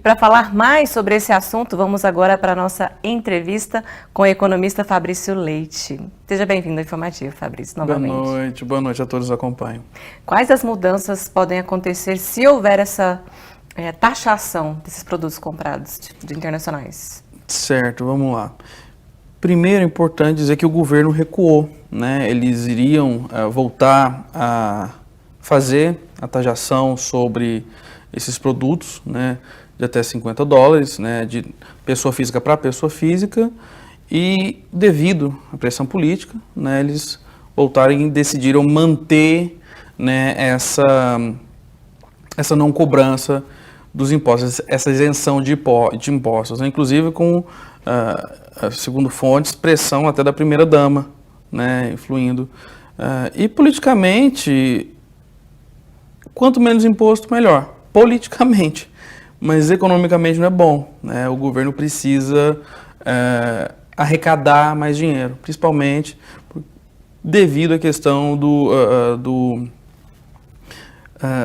E para falar mais sobre esse assunto, vamos agora para a nossa entrevista com o economista Fabrício Leite. Seja bem-vindo ao Informativo, Fabrício, novamente. Boa noite a todos que acompanham. Quais as mudanças podem acontecer se houver essa taxação desses produtos comprados de internacionais? Certo, vamos lá. Primeiro é importante dizer que o governo recuou, né? Eles iriam voltar a fazer a taxação sobre esses produtos, né, de até $50, né, de pessoa física para pessoa física, e devido à pressão política, né, eles voltaram e decidiram manter, né, essa não cobrança dos impostos, essa isenção de impostos, né, inclusive com, segundo fontes, pressão até da primeira-dama, né, influindo. E politicamente, quanto menos imposto, melhor. Politicamente, mas economicamente não é bom, né? O governo precisa arrecadar mais dinheiro, principalmente devido à questão do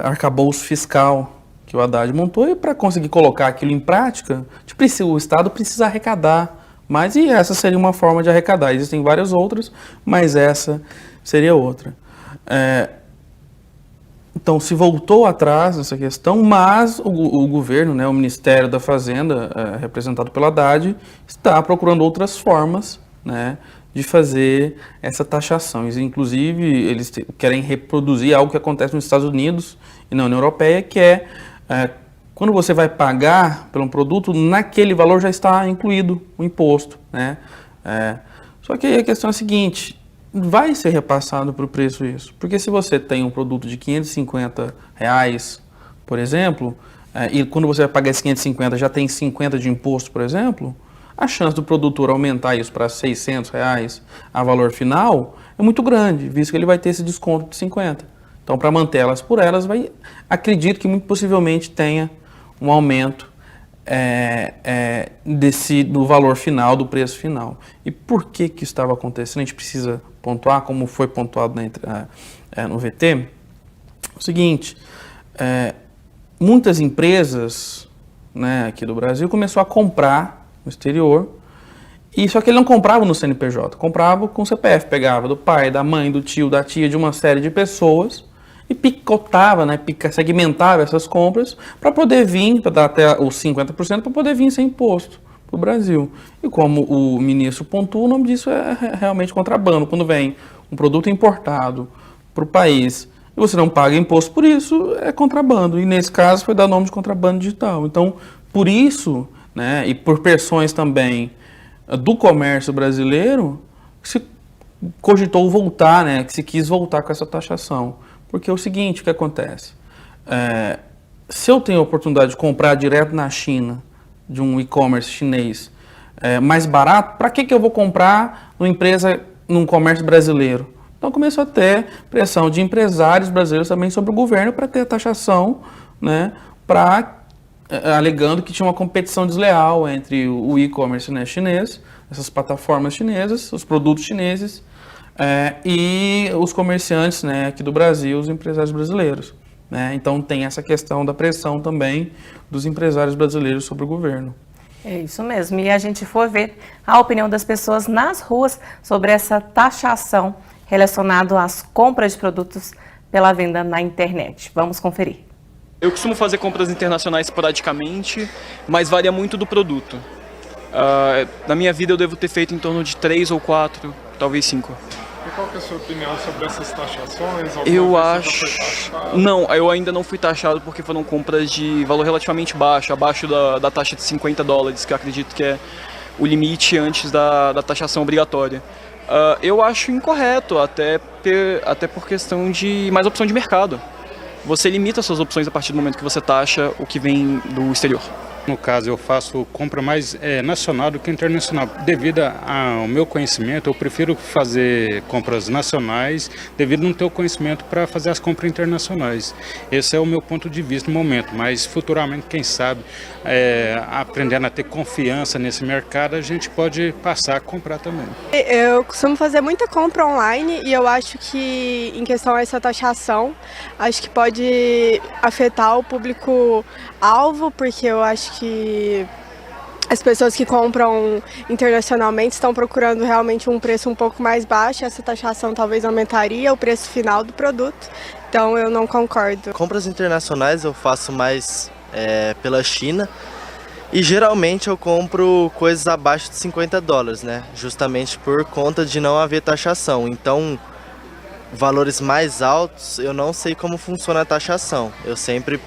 arcabouço fiscal que o Haddad montou, e para conseguir colocar aquilo em prática, o Estado precisa arrecadar mais, e essa seria uma forma de arrecadar. Existem várias outras, mas essa seria outra. Então, se voltou atrás nessa questão, mas o governo, né, o Ministério da Fazenda, representado pelo Haddad, está procurando outras formas, né, de fazer essa taxação. Inclusive, eles querem reproduzir algo que acontece nos Estados Unidos e na União Europeia, que quando você vai pagar por um produto, naquele valor já está incluído o imposto, né? Só que aí a questão é a seguinte: vai ser repassado para o preço isso. Porque se você tem um produto de R$550, por exemplo, e quando você vai pagar esses 550 já tem 50 de imposto, por exemplo, a chance do produtor aumentar isso para R$600 a valor final é muito grande, visto que ele vai ter esse desconto de 50. Então, para manter elas por elas, acredito que muito possivelmente tenha um aumento do valor final, do preço final. E por que isso estava acontecendo? A gente precisa pontuar, como foi pontuado no VT, o seguinte: muitas empresas, né, aqui do Brasil começou a comprar no exterior, e só que ele não comprava no CNPJ, comprava com o CPF, pegava do pai, da mãe, do tio, da tia, de uma série de pessoas, e picotava, né, segmentava essas compras para poder vir, para dar até os 50%, para poder vir sem imposto para o Brasil. E como o ministro pontua, o nome disso é realmente contrabando. Quando vem um produto importado para o país e você não paga imposto por isso, é contrabando. E nesse caso foi dar nome de contrabando digital. Então, por isso, né, e por pressões também do comércio brasileiro, se cogitou voltar, né, que se quis voltar com essa taxação. Porque é o seguinte, o que acontece? Se eu tenho a oportunidade de comprar direto na China, de um e-commerce chinês, mais barato, para que eu vou comprar num comércio brasileiro? Então começou a ter pressão de empresários brasileiros também sobre o governo para ter a taxação, né, alegando que tinha uma competição desleal entre o e-commerce, né, chinês, essas plataformas chinesas, os produtos chineses, e os comerciantes, né, aqui do Brasil, os empresários brasileiros, né? Então tem essa questão da pressão também dos empresários brasileiros sobre o governo. É isso mesmo. E a gente for ver a opinião das pessoas nas ruas sobre essa taxação relacionada às compras de produtos pela venda na internet. Vamos conferir. Eu costumo fazer compras internacionais esporadicamente, mas varia muito do produto. Na minha vida eu devo ter feito em torno de 3 ou 4, talvez 5. E qual que é a sua opinião sobre essas taxações? Eu acho... Não, eu ainda não fui taxado porque foram compras de valor relativamente baixo, abaixo da taxa de $50, que eu acredito que é o limite antes da taxação obrigatória. Eu acho incorreto, até por questão de mais opção de mercado. Você limita suas opções a partir do momento que você taxa o que vem do exterior. No caso, eu faço compra mais nacional do que internacional. Devido ao meu conhecimento, eu prefiro fazer compras nacionais, devido a não ter o conhecimento para fazer as compras internacionais. Esse é o meu ponto de vista no momento, mas futuramente, quem sabe, aprendendo a ter confiança nesse mercado, a gente pode passar a comprar também. Eu costumo fazer muita compra online e eu acho que, em questão a essa taxação, acho que pode afetar o público-alvo, porque eu acho acho que as pessoas que compram internacionalmente estão procurando realmente um preço um pouco mais baixo. Essa taxação talvez aumentaria o preço final do produto, então eu não concordo. Compras internacionais eu faço mais pela China e geralmente eu compro coisas abaixo de $50, né? Justamente por conta de não haver taxação. Então, valores mais altos eu não sei como funciona a taxação. Eu sempre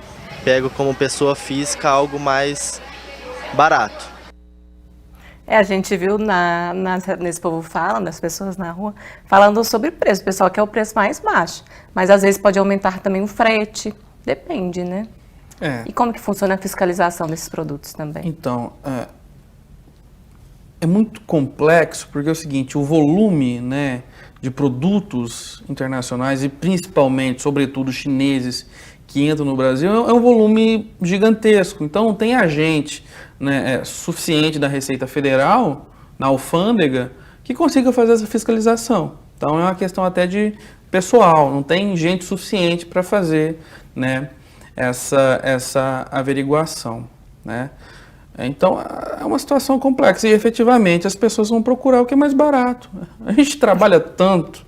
pego como pessoa física algo mais barato. A gente viu nesse povo fala, das pessoas na rua, falando sobre preço. O pessoal quer o preço mais baixo, mas às vezes pode aumentar também o frete, depende, né? E como que funciona a fiscalização desses produtos também? Então, é muito complexo, porque é o seguinte, o volume, né, de produtos internacionais e principalmente, sobretudo, chineses que entram no Brasil, é um volume gigantesco. Então, não tem agente, né, suficiente da Receita Federal, na alfândega, que consiga fazer essa fiscalização. Então, é uma questão até de pessoal, não tem gente suficiente para fazer, né, essa averiguação, né? Então, é uma situação complexa e, efetivamente, as pessoas vão procurar o que é mais barato. A gente trabalha tanto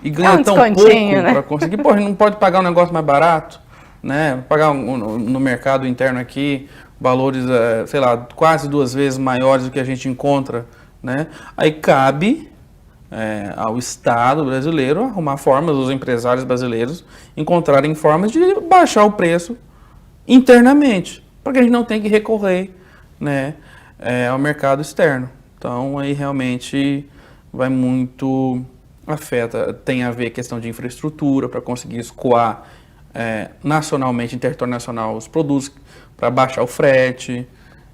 e ganha tão pouco, né, para conseguir. Pô, a gente não pode pagar um negócio mais barato, né? Pagar no mercado interno aqui valores, sei lá, quase 2 vezes maiores do que a gente encontra, né? Aí cabe ao Estado brasileiro arrumar formas, os empresários brasileiros encontrarem formas de baixar o preço internamente, para que a gente não tenha que recorrer, né, ao mercado externo. Então, aí realmente vai muito, tem a ver questão de infraestrutura para conseguir escoar nacionalmente, internacional os produtos, para baixar o frete.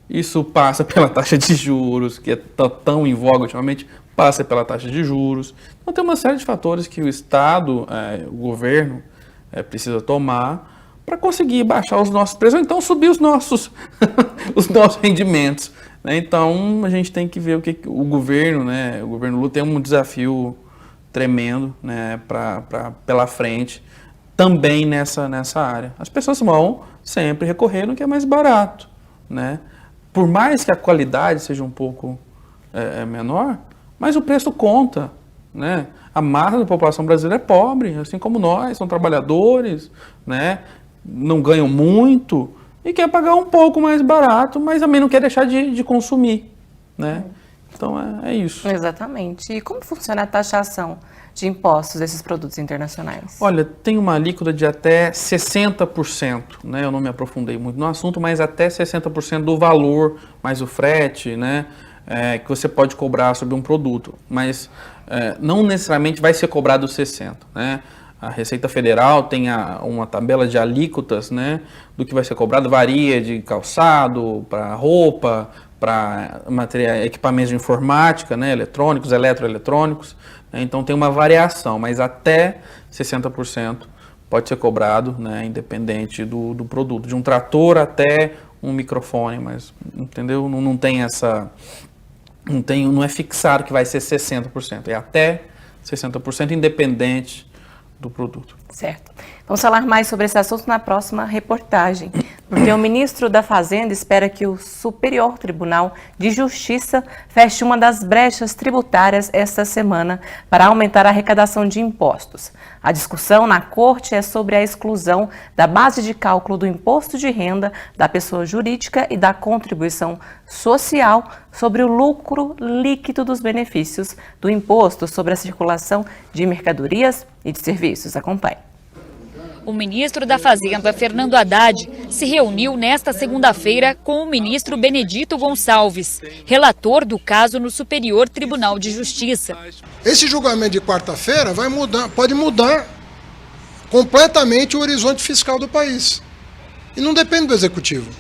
Isso passa pela taxa de juros, que é tão em voga ultimamente, passa pela taxa de juros. Então tem uma série de fatores que o Estado, o governo, precisa tomar para conseguir baixar os nossos preços, ou então subir os nossos rendimentos, né? Então a gente tem que ver o que o governo, né? O governo Lula tem um desafio tremendo, né, pela frente, também nessa área. As pessoas vão sempre recorrer no que é mais barato, né? Por mais que a qualidade seja um pouco menor, mas o preço conta, né? A massa da população brasileira é pobre, assim como nós, são trabalhadores, né? Não ganham muito e quer pagar um pouco mais barato, mas também não quer deixar de consumir, né? Então é isso. Exatamente. E como funciona a taxação de impostos desses produtos internacionais? Olha, tem uma alíquota de até 60%, né? Eu não me aprofundei muito no assunto, mas até 60% do valor, mais o frete, né? Que você pode cobrar sobre um produto, mas não necessariamente vai ser cobrado 60%, né? A Receita Federal tem uma tabela de alíquotas, né, do que vai ser cobrado, varia de calçado para roupa, para equipamentos de informática, né, eletrônicos, eletroeletrônicos, né? Então tem uma variação, mas até 60% pode ser cobrado, né, independente do produto, de um trator até um microfone, mas, entendeu? Não tem essa... Não é fixado que vai ser 60%, é até 60% independente do produto. Certo. Vamos falar mais sobre esse assunto na próxima reportagem, porque o ministro da Fazenda espera que o Superior Tribunal de Justiça feche uma das brechas tributárias esta semana para aumentar a arrecadação de impostos. A discussão na Corte é sobre a exclusão da base de cálculo do imposto de renda da pessoa jurídica e da contribuição social sobre o lucro líquido dos benefícios do imposto sobre a circulação de mercadorias e de serviços. Acompanhe. O ministro da Fazenda, Fernando Haddad, se reuniu nesta segunda-feira com o ministro Benedito Gonçalves, relator do caso no Superior Tribunal de Justiça. Esse julgamento de quarta-feira pode mudar completamente o horizonte fiscal do país. E não depende do Executivo.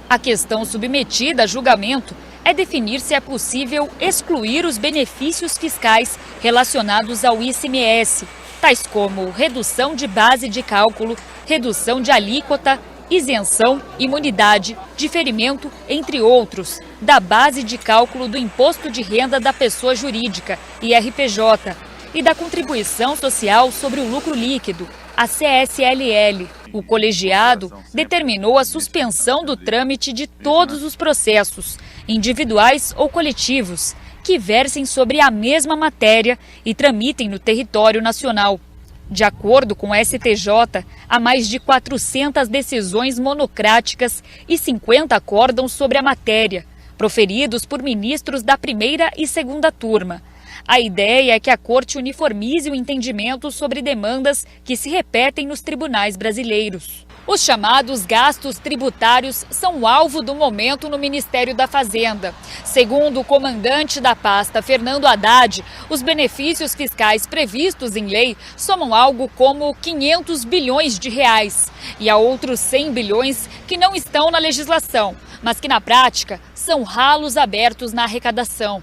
A questão submetida a julgamento é definir se é possível excluir os benefícios fiscais relacionados ao ICMS, tais como redução de base de cálculo, redução de alíquota, isenção, imunidade, diferimento, entre outros, da base de cálculo do Imposto de Renda da Pessoa Jurídica, IRPJ, e da Contribuição Social sobre o Lucro Líquido, a CSLL. O colegiado determinou a suspensão do trâmite de todos os processos, individuais ou coletivos, que versem sobre a mesma matéria e tramitem no território nacional. De acordo com o STJ, há mais de 400 decisões monocráticas e 50 acórdãos sobre a matéria, proferidos por ministros da primeira e segunda turma. A ideia é que a Corte uniformize o entendimento sobre demandas que se repetem nos tribunais brasileiros. Os chamados gastos tributários são alvo do momento no Ministério da Fazenda. Segundo o comandante da pasta, Fernando Haddad, os benefícios fiscais previstos em lei somam algo como 500 bilhões de reais. E há outros 100 bilhões que não estão na legislação, mas que na prática são ralos abertos na arrecadação.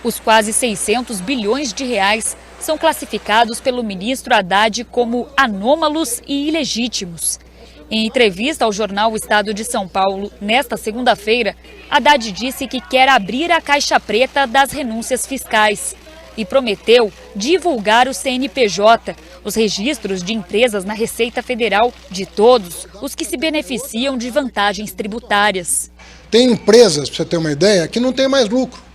Os quase 600 bilhões de reais são classificados pelo ministro Haddad como anômalos e ilegítimos. Em entrevista ao jornal O Estado de São Paulo, nesta segunda-feira, Haddad disse que quer abrir a caixa preta das renúncias fiscais e prometeu divulgar o CNPJ, os registros de empresas na Receita Federal de todos os que se beneficiam de vantagens tributárias. Tem empresas, para você ter uma ideia, que não tem mais lucro.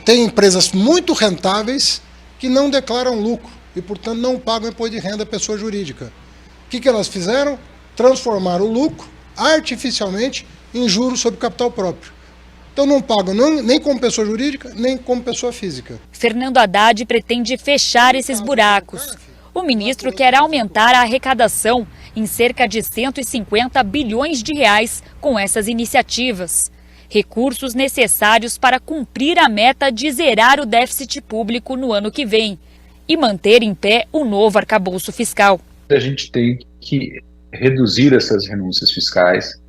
Tem empresas muito rentáveis que não declaram lucro e, portanto, não pagam imposto de renda à pessoa jurídica. O que elas fizeram? Transformaram o lucro artificialmente em juros sobre capital próprio. Então não pagam nem como pessoa jurídica, nem como pessoa física. Fernando Haddad pretende fechar esses buracos. O ministro quer aumentar a arrecadação em cerca de 150 bilhões de reais com essas iniciativas. Recursos necessários para cumprir a meta de zerar o déficit público no ano que vem e manter em pé o novo arcabouço fiscal. A gente tem que reduzir essas renúncias fiscais,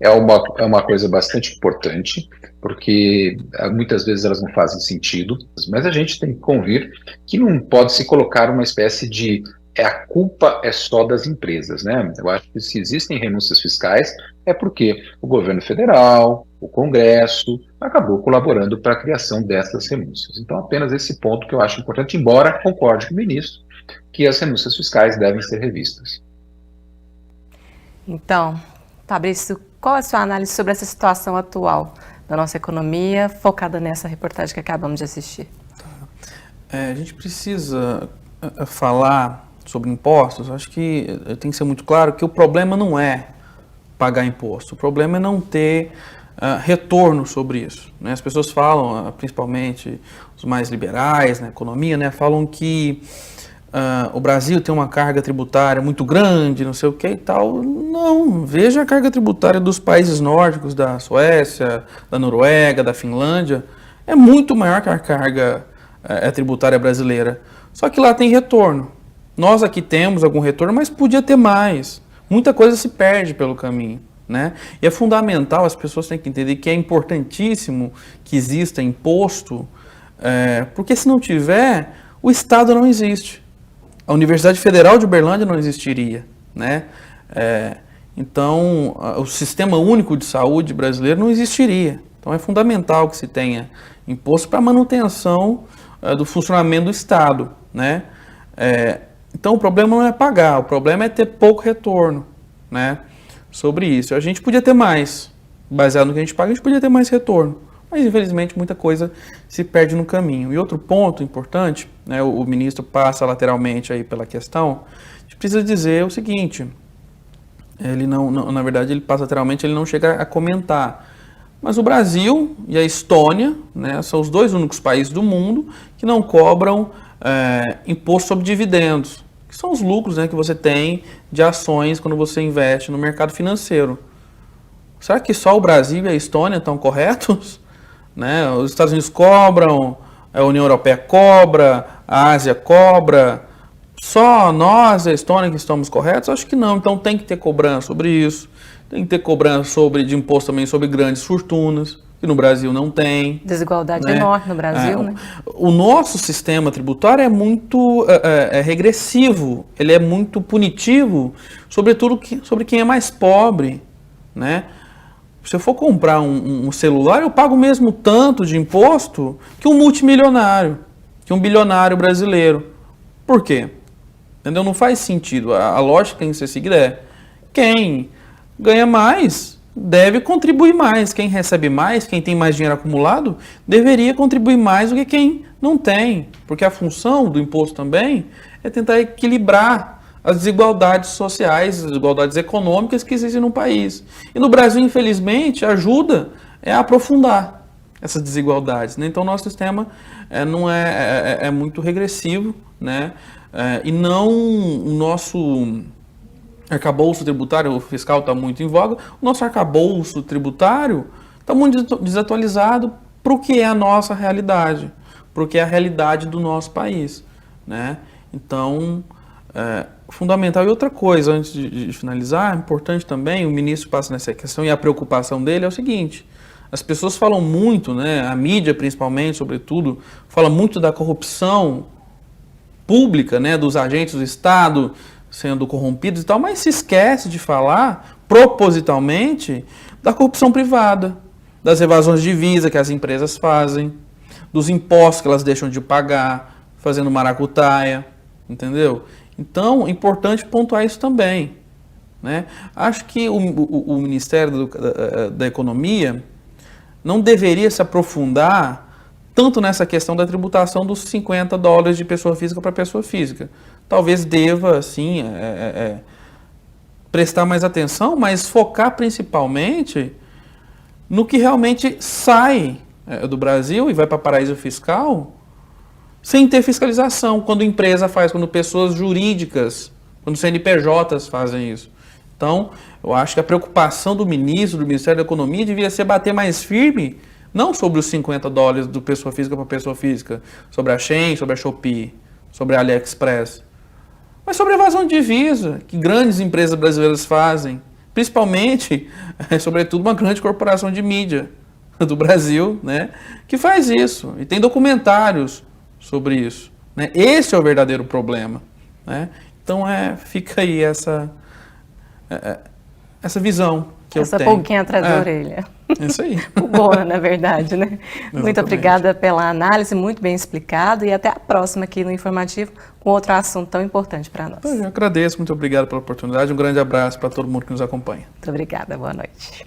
é uma coisa bastante importante, porque muitas vezes elas não fazem sentido, mas a gente tem que convir que não pode se colocar uma espécie de a culpa é só das empresas, né? Eu acho que se existem renúncias fiscais é porque o governo federal, o Congresso, acabou colaborando para a criação dessas renúncias. Então, apenas esse ponto que eu acho importante, embora concorde com o ministro, que as renúncias fiscais devem ser revistas. Então, Fabrício, qual é a sua análise sobre essa situação atual da nossa economia, focada nessa reportagem que acabamos de assistir? A gente precisa falar sobre impostos. Acho que tem que ser muito claro que o problema não é pagar imposto, o problema é não ter retorno sobre isso, né? As pessoas falam, principalmente os mais liberais na economia, né, falam que o Brasil tem uma carga tributária muito grande, não sei o que e tal. Não, veja a carga tributária dos países nórdicos, da Suécia, da Noruega, da Finlândia, é muito maior que a carga tributária brasileira. Só que lá tem retorno. Nós aqui temos algum retorno, mas podia ter mais. Muita coisa se perde pelo caminho, né? E é fundamental, as pessoas têm que entender que é importantíssimo que exista imposto, porque se não tiver, o Estado não existe. A Universidade Federal de Uberlândia não existiria, né? Então, o Sistema Único de Saúde brasileiro não existiria. Então, é fundamental que se tenha imposto para a manutenção do funcionamento do Estado, né? Então, o problema não é pagar, o problema é ter pouco retorno, né, sobre isso. A gente podia ter mais, baseado no que a gente paga, a gente podia ter mais retorno. Mas, infelizmente, muita coisa se perde no caminho. E outro ponto importante, né, o ministro passa lateralmente aí pela questão, a gente precisa dizer o seguinte, ele na verdade, ele passa lateralmente, ele não chega a comentar. Mas o Brasil e a Estônia, né, são os dois únicos países do mundo que não cobram imposto sobre dividendos, que são os lucros, né, que você tem de ações quando você investe no mercado financeiro. Será que só o Brasil e a Estônia estão corretos? Né? Os Estados Unidos cobram, a União Europeia cobra, a Ásia cobra, só nós, a Estônia, que estamos corretos? Acho que não, então tem que ter cobrança sobre isso, tem que ter cobrança de imposto também sobre grandes fortunas, que no Brasil não tem. Desigualdade, né? enorme no Brasil, né? O nosso sistema tributário é muito regressivo, ele é muito punitivo, sobretudo sobre quem é mais pobre, né? Se eu for comprar um celular, eu pago o mesmo tanto de imposto que um multimilionário, que um bilionário brasileiro. Por quê? Entendeu? Não faz sentido. A lógica que tem que ser seguida é quem ganha mais deve contribuir mais. Quem recebe mais, quem tem mais dinheiro acumulado, deveria contribuir mais do que quem não tem. Porque a função do imposto também é tentar equilibrar as desigualdades sociais, as desigualdades econômicas que existem no país. E no Brasil, infelizmente, ajuda a aprofundar essas desigualdades, né? Então, nosso sistema não é muito regressivo, né? E não o nosso arcabouço tributário fiscal está muito em voga, o nosso arcabouço tributário está muito desatualizado para o que é a nossa realidade, para o que é a realidade do nosso país, né? Então, fundamental. E outra coisa, antes de finalizar, é importante também, o ministro passa nessa questão e a preocupação dele é o seguinte: as pessoas falam muito, né, a mídia principalmente, sobretudo, fala muito da corrupção pública, né, dos agentes do Estado sendo corrompidos e tal, mas se esquece de falar, propositalmente, da corrupção privada, das evasões de divisa que as empresas fazem, dos impostos que elas deixam de pagar, fazendo maracutaia, entendeu? Então, é importante pontuar isso também, né? Acho que o Ministério da Economia não deveria se aprofundar tanto nessa questão da tributação dos $50 de pessoa física para pessoa física. Talvez deva, sim, prestar mais atenção, mas focar principalmente no que realmente sai do Brasil e vai para paraíso fiscal sem ter fiscalização, quando empresa faz, quando pessoas jurídicas, quando CNPJs fazem isso. Então, eu acho que a preocupação do ministro, do Ministério da Economia, devia ser bater mais firme, não sobre os $50 do pessoa física para pessoa física, sobre a Shein, sobre a Shopee, sobre a AliExpress, mas sobre a evasão de divisa, que grandes empresas brasileiras fazem, principalmente, sobretudo, uma grande corporação de mídia do Brasil, né, que faz isso, e tem documentários sobre isso, né? Esse é o verdadeiro problema, né? Então, fica aí essa visão que eu tenho. Essa pulguinha atrás da orelha. Isso aí. Boa, na verdade, né? Exatamente. Muito obrigada pela análise, muito bem explicado, e até a próxima aqui no Informativo com outro assunto tão importante para nós. Eu agradeço, muito obrigado pela oportunidade, um grande abraço para todo mundo que nos acompanha. Muito obrigada, boa noite.